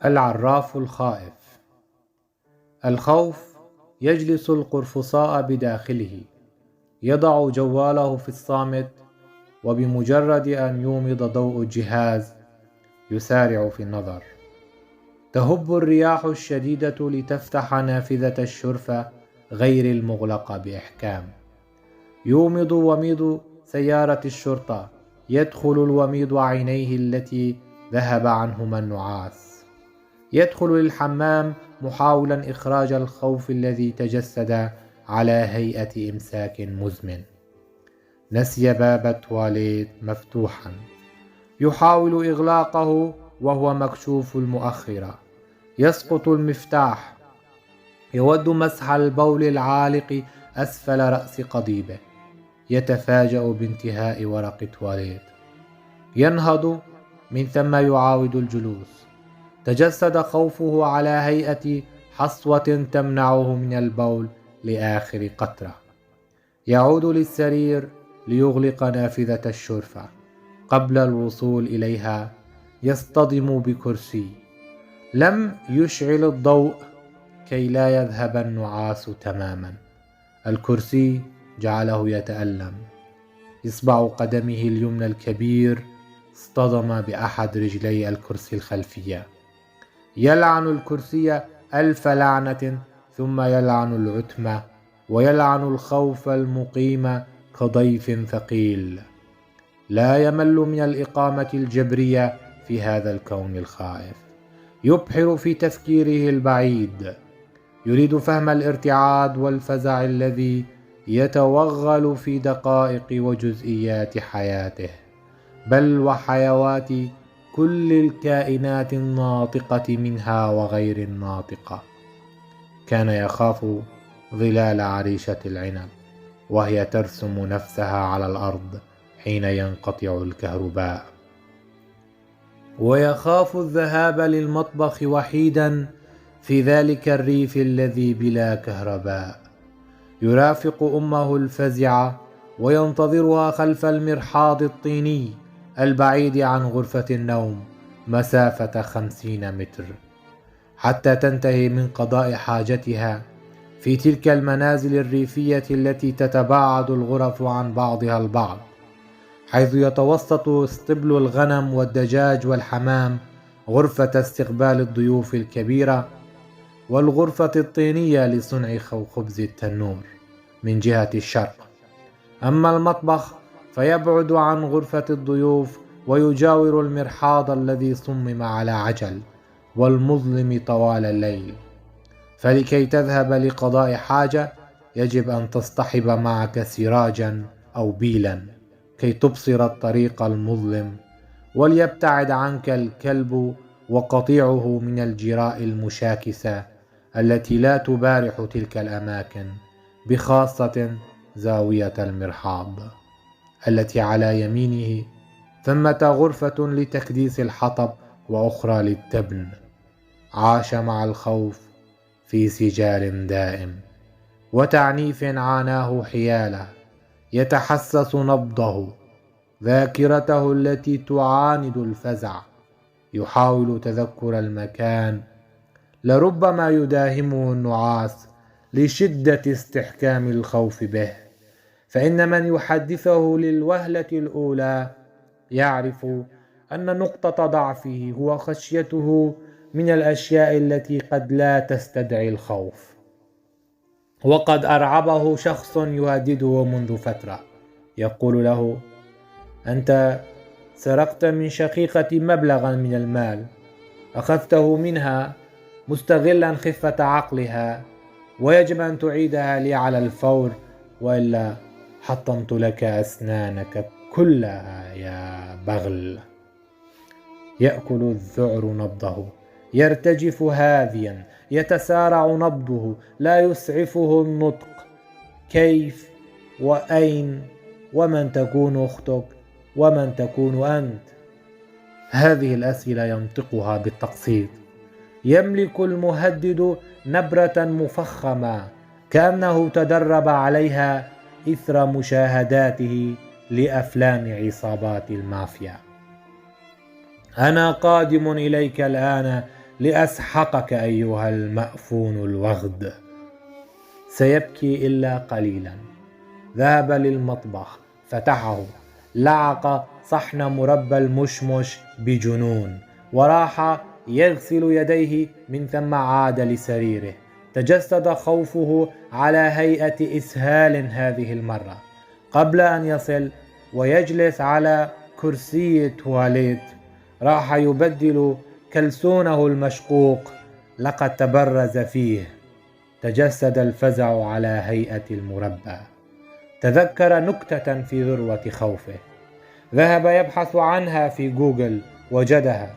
العراف الخائف. الخوف يجلس القرفصاء بداخله، يضع جواله في الصامت، وبمجرد أن يومض ضوء الجهاز يسارع في النظر. تهب الرياح الشديدة لتفتح نافذة الشرفة غير المغلقة بإحكام. يومض وميض سيارة الشرطة، يدخل الوميض عينيه التي ذهب عنهما النعاس. يدخل للحمام محاولا إخراج الخوف الذي تجسد على هيئة إمساك مزمن. نسي باب التواليت مفتوحا، يحاول إغلاقه وهو مكشوف المؤخرة. يسقط المفتاح، يود مسح البول العالق أسفل رأس قضيبه. يتفاجأ بانتهاء ورق التواليت، ينهض، من ثم يعاود الجلوس. تجسد خوفه على هيئة حصوة تمنعه من البول لآخر قطرة. يعود للسرير ليغلق نافذة الشرفة. قبل الوصول إليها يصطدم بكرسي. لم يشعل الضوء كي لا يذهب النعاس تماما. الكرسي جعله يتألم. إصبع قدمه اليمنى الكبير اصطدم بأحد رجلي الكرسي الخلفية. يلعن الكرسي ألف لعنة، ثم يلعن العتمة، ويلعن الخوف المقيم كضيف ثقيل. لا يمل من الإقامة الجبرية في هذا الكون الخائف. يبحر في تفكيره البعيد، يريد فهم الارتعاد والفزع الذي يتوغل في دقائق وجزئيات حياته، بل وحيوات كل الكائنات الناطقة منها وغير الناطقة. كان يخاف ظلال عريشة العنب وهي ترسم نفسها على الأرض حين ينقطع الكهرباء، ويخاف الذهاب للمطبخ وحيدا في ذلك الريف الذي بلا كهرباء. يرافق أمه الفزعة وينتظرها خلف المرحاض الطيني البعيد عن غرفة النوم مسافة 50 متر، حتى تنتهي من قضاء حاجتها في تلك المنازل الريفية التي تتباعد الغرف عن بعضها البعض، حيث يتوسط اسطبل الغنم والدجاج والحمام، غرفة استقبال الضيوف الكبيرة، والغرفة الطينية لصنع خبز التنور من جهة الشرق. أما المطبخ فيبعد عن غرفة الضيوف ويجاور المرحاض الذي صمم على عجل والمظلم طوال الليل. فلكي تذهب لقضاء حاجة يجب أن تصطحب معك سراجا أو بيلا كي تبصر الطريق المظلم، وليبتعد عنك الكلب وقطيعه من الجراء المشاكسة التي لا تبارح تلك الأماكن، بخاصة زاوية المرحاض التي على يمينه. ثمة غرفة لتكديس الحطب وأخرى للتبن. عاش مع الخوف في سجال دائم وتعنيف عاناه حياله. يتحسس نبضه، ذاكرته التي تعاند الفزع. يحاول تذكر المكان، لربما يداهمه النعاس لشدة استحكام الخوف به، فإن من يحدثه للوهلة الأولى يعرف أن نقطة ضعفه هو خشيته من الأشياء التي قد لا تستدعي الخوف. وقد أرعبه شخص يهدده منذ فترة، يقول له: أنت سرقت من شقيقتي مبلغا من المال، أخذته منها مستغلا خفة عقلها، ويجب أن تعيدها لي على الفور، وإلا حطمت لك أسنانك كلها يا بغل. يأكل الذعر نبضه، يرتجف هاذيا، يتسارع نبضه، لا يسعفه النطق. كيف وأين ومن تكون أختك ومن تكون أنت؟ هذه الأسئلة ينطقها بالتقسيط. يملك المهدد نبرة مفخمة كأنه تدرب عليها إثر مشاهداته لأفلام عصابات المافيا. أنا قادم إليك الآن لأسحقك أيها المأفون الوغد. سيبكي إلا قليلا. ذهب للمطبخ، فتحه، لعق صحن مربى المشمش بجنون، وراح يغسل يديه، من ثم عاد لسريره. تجسد خوفه على هيئة إسهال هذه المرة. قبل أن يصل ويجلس على كرسي التواليت، راح يبدل كلسونه المشقوق، لقد تبرز فيه. تجسد الفزع على هيئة المربى. تذكر نكتة في ذروة خوفه، ذهب يبحث عنها في جوجل، وجدها،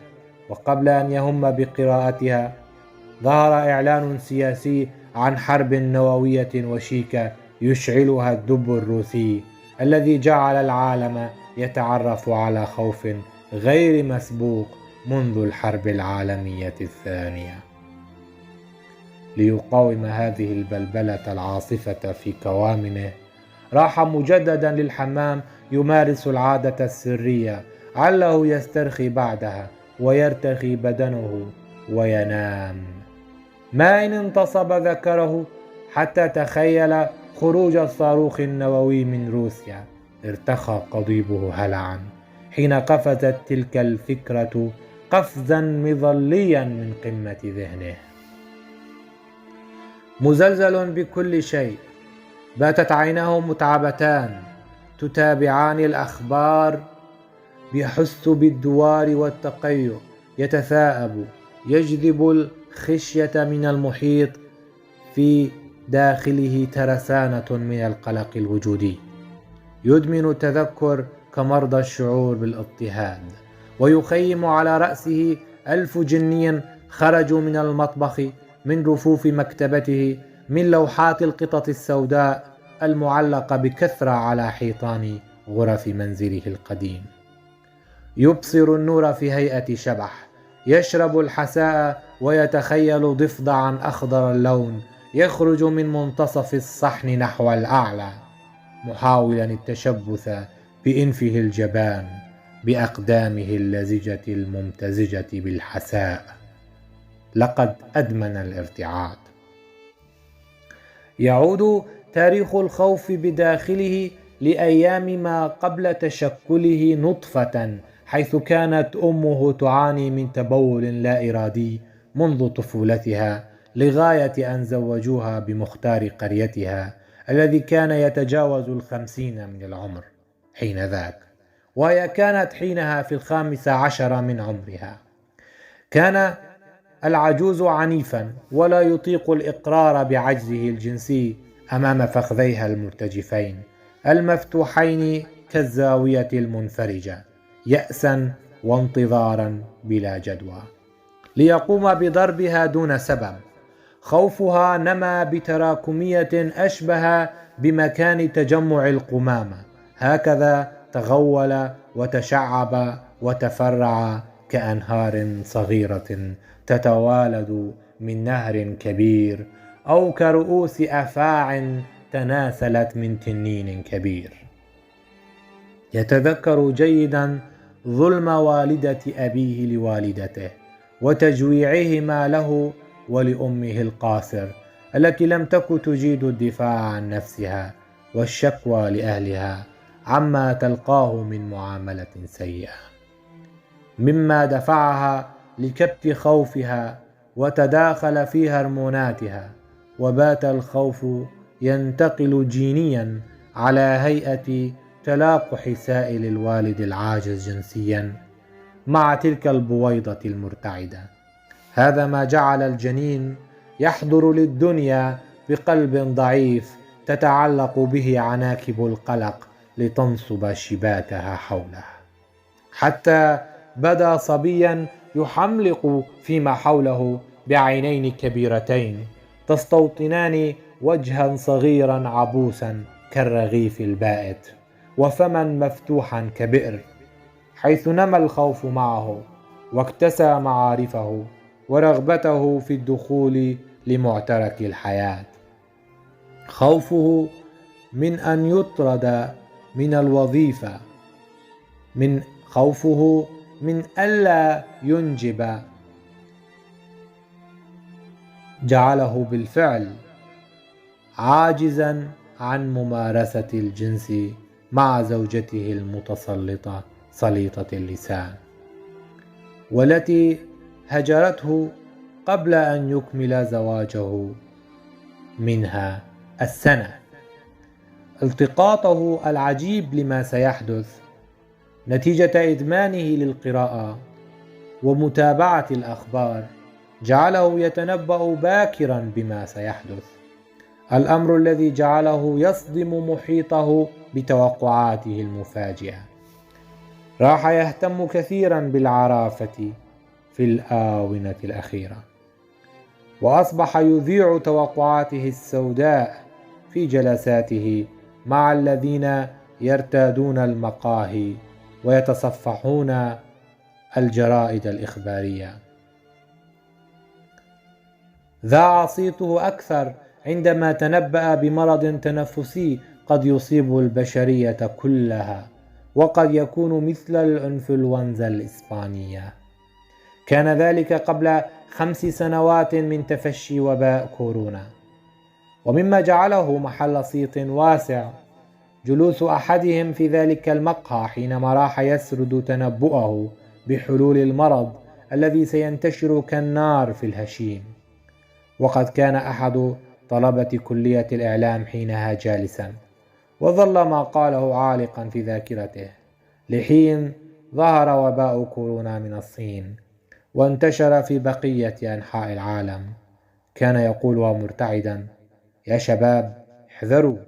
وقبل أن يهم بقراءتها ظهر إعلان سياسي عن حرب نووية وشيكة يشعلها الدب الروسي، الذي جعل العالم يتعرف على خوف غير مسبوق منذ الحرب العالمية الثانية. ليقاوم هذه البلبلة العاصفة في كوامنه، راح مجددا للحمام يمارس العادة السرية، عله يسترخي بعدها ويرتخي بدنه وينام. ما إن انتصب ذكره حتى تخيل خروج الصاروخ النووي من روسيا. ارتخى قضيبه هلعا حين قفزت تلك الفكرة قفزا مظليا من قمة ذهنه. مزلزل بكل شيء، باتت عيناه متعبتان تتابعان الأخبار، يحس بالدوار والتقيؤ، يتثاءب، يجذب الخشية من المحيط، في داخله ترسانة من القلق الوجودي. يدمن التذكر كمرضى الشعور بالاضطهاد، ويخيم على رأسه 1000 جني خرجوا من المطبخ، من رفوف مكتبته، من لوحات القطط السوداء المعلقة بكثرة على حيطان غرف منزله القديم. يبصر النور في هيئة شبح، يشرب الحساء ويتخيل ضفدعا أخضر اللون يخرج من منتصف الصحن نحو الأعلى، محاولا التشبث بأنفه الجبان بأقدامه اللزجة الممتزجة بالحساء. لقد أدمن الارتعاد. يعود تاريخ الخوف بداخله لأيام ما قبل تشكله نطفة، حيث كانت أمه تعاني من تبول لا إرادي منذ طفولتها، لغاية أن زوجوها بمختار قريتها الذي كان يتجاوز 50 من العمر حين ذاك، وهي كانت حينها في 15 من عمرها. كان العجوز عنيفا، ولا يطيق الإقرار بعجزه الجنسي أمام فخذيها المرتجفين المفتوحين كالزاوية المنفرجة، يأسا وانتظارا بلا جدوى، ليقوم بضربها دون سبب. خوفها نما بتراكمية أشبه بمكان تجمع القمامة، هكذا تغول وتشعب وتفرع كأنهار صغيرة تتوالد من نهر كبير، أو كرؤوس أفاع تناسلت من تنين كبير. يتذكر جيدا ظلم والدة أبيه لوالدته، وتجويعهما له ولأمه القاصر، التي لم تكن تجيد الدفاع عن نفسها والشكوى لأهلها عما تلقاه من معاملة سيئة، مما دفعها لكبت خوفها وتداخل في هرموناتها. وبات الخوف ينتقل جينيا على هيئة تلاقح سائل الوالد العاجز جنسيا مع تلك البويضة المرتعدة. هذا ما جعل الجنين يحضر للدنيا بقلب ضعيف تتعلق به عناكب القلق لتنصب شباكها حوله، حتى بدا صبيا يحملق فيما حوله بعينين كبيرتين تستوطنان وجها صغيرا عبوسا كالرغيف البائت، وفما مفتوحا كبئر، حيث نما الخوف معه واكتسى معارفه ورغبته في الدخول لمعترك الحياة. خوفه من أن يطرد من الوظيفة، خوفه من ألا ينجب جعله بالفعل عاجزا عن ممارسة الجنس مع زوجته المتسلطة سليطة اللسان، والتي هجرته قبل أن يكمل زواجه منها السنة. التقاطه العجيب لما سيحدث نتيجة إدمانه للقراءة ومتابعة الأخبار جعله يتنبأ باكرا بما سيحدث، الأمر الذي جعله يصدم محيطه بتوقعاته المفاجئة. راح يهتم كثيرا بالعرافة في الآونة الأخيرة، وأصبح يذيع توقعاته السوداء في جلساته مع الذين يرتادون المقاهي ويتصفحون الجرائد الإخبارية. ذاع صيته أكثر عندما تنبأ بمرض تنفسي قد يصيب البشرية كلها، وقد يكون مثل الإنفلونزا الإسبانية. كان ذلك قبل 5 سنوات من تفشي وباء كورونا. ومما جعله محل صيت واسع جلوس أحدهم في ذلك المقهى حينما راح يسرد تنبؤه بحلول المرض الذي سينتشر كالنار في الهشيم. وقد كان أحد طلبة كلية الإعلام حينها جالسا، وظل ما قاله عالقا في ذاكرته لحين ظهر وباء كورونا من الصين وانتشر في بقية أنحاء العالم. كان يقول مرتعدا: يا شباب احذروا،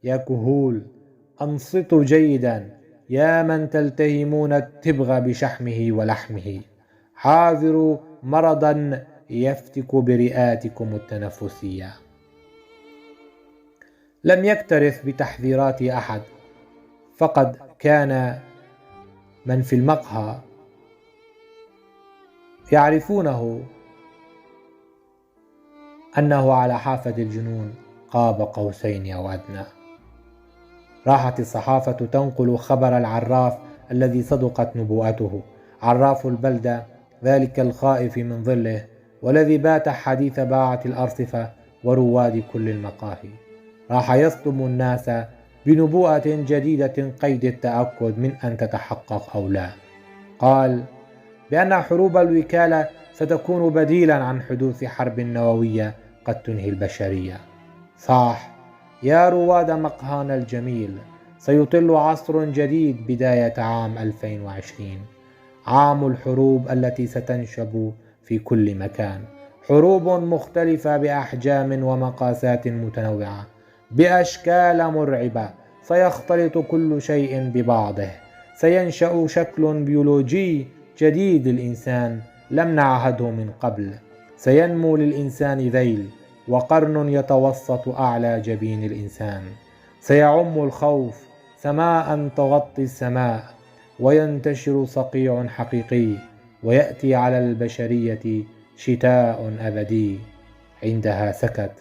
يا كهول أنصتوا جيدا، يا من تلتهمون التبغ بشحمه ولحمه، حاذروا مرضا يفتك برئاتكم التنفسية. لم يكترث بتحذيرات أحد، فقد كان من في المقهى يعرفونه أنه على حافة الجنون قاب قوسين أو أدنى. راحت الصحافة تنقل خبر العراف الذي صدقت نبوءته، عراف البلدة، ذلك الخائف من ظله والذي بات حديث باعة الأرصفة ورواد كل المقاهي. راح يصدم الناس بنبوءة جديدة قيد التأكد من أن تتحقق أو لا. قال بأن حروب الوكالة ستكون بديلا عن حدوث حرب نووية قد تنهي البشرية. صاح يا رواد مقهانا الجميل، سيطل عصر جديد بداية عام 2020، عام الحروب التي ستنشب في كل مكان، حروب مختلفة بأحجام ومقاسات متنوعة بأشكال مرعبة. سيختلط كل شيء ببعضه، سينشأ شكل بيولوجي جديد للإنسان لم نعهده من قبل، سينمو للإنسان ذيل وقرن يتوسط أعلى جبين الإنسان، سيعم الخوف سماء تغطي السماء، وينتشر صقيع حقيقي، ويأتي على البشرية شتاء أبدي. عندها سكت،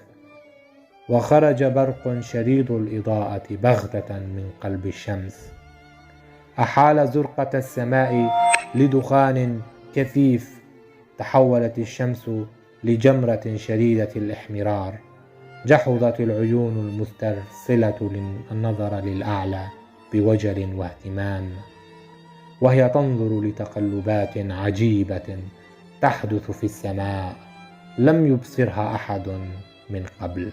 وخرج برق شديد الإضاءة بغتة من قلب الشمس، أحال زرقة السماء لدخان كثيف، تحولت الشمس لجمرة شديدة الاحمرار، جحظت العيون المسترسلة النظر للأعلى بوجل واهتمام، وهي تنظر لتقلبات عجيبة تحدث في السماء لم يبصرها أحد من قبل.